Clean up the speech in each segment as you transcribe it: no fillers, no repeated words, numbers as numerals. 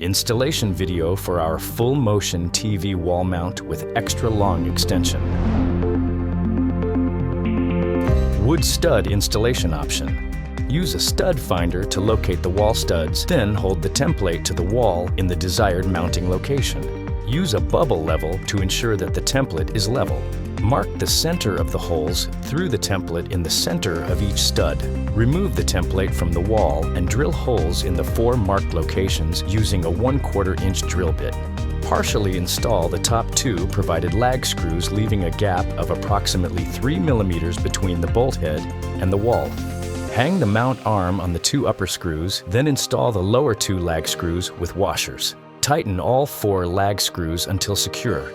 Installation video for our full-motion TV wall mount with extra long extension. Wood stud installation option. Use a stud finder to locate the wall studs, then hold the template to the wall in the desired mounting location. Use a bubble level to ensure that the template is level. Mark the center of the holes through the template in the center of each stud. Remove the template from the wall and drill holes in the 4 marked locations using a 1/4 inch drill bit. Partially install the top 2 provided lag screws, leaving a gap of approximately 3 mm between the bolt head and the wall. Hang the mount arm on the 2 upper screws, then install the lower 2 lag screws with washers. Tighten all 4 lag screws until secure.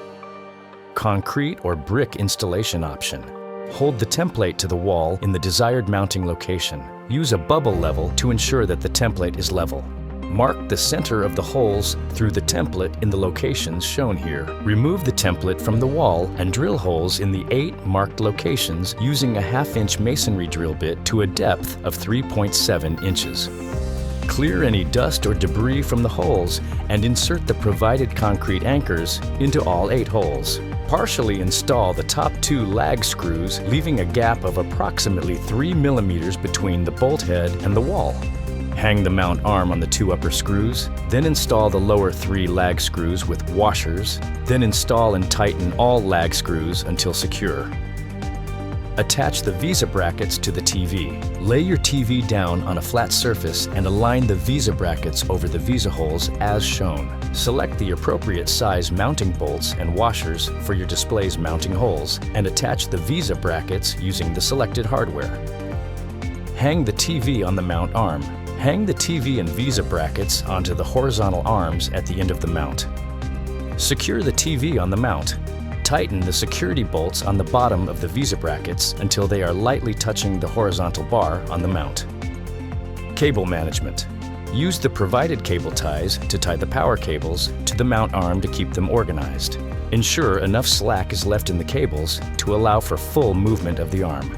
Concrete or brick installation option. Hold the template to the wall in the desired mounting location. Use a bubble level to ensure that the template is level. Mark the center of the holes through the template in the locations shown here. Remove the template from the wall and drill holes in the 8 marked locations using a 1/2 inch masonry drill bit to a depth of 3.7 inches. Clear any dust or debris from the holes and insert the provided concrete anchors into all 8 holes. Partially install the top 2 lag screws, leaving a gap of approximately 3 mm between the bolt head and the wall. Hang the mount arm on the 2 upper screws, then install the lower 3 lag screws with washers, then install and tighten all lag screws until secure. Attach the visa brackets to the TV. Lay your TV down on a flat surface and align the visa brackets over the visa holes as shown. Select the appropriate size mounting bolts and washers for your display's mounting holes and attach the visa brackets using the selected hardware. Hang the TV on the mount arm. Hang the TV and visa brackets onto the horizontal arms at the end of the mount. Secure the TV on the mount. Tighten the security bolts on the bottom of the visa brackets until they are lightly touching the horizontal bar on the mount. Cable management. Use the provided cable ties to tie the power cables to the mount arm to keep them organized. Ensure enough slack is left in the cables to allow for full movement of the arm.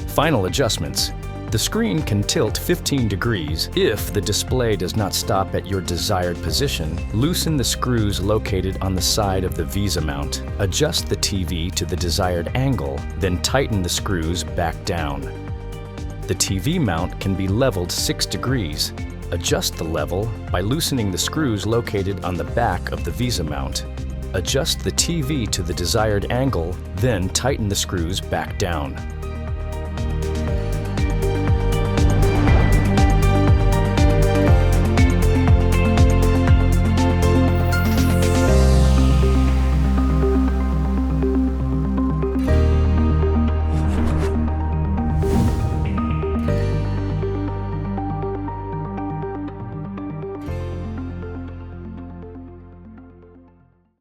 Final adjustments. The screen can tilt 15 degrees. If the display does not stop at your desired position, loosen the screws located on the side of the visa mount. Adjust the TV to the desired angle, then tighten the screws back down. The TV mount can be leveled 6 degrees. Adjust the level by loosening the screws located on the back of the visa mount. Adjust the TV to the desired angle, then tighten the screws back down.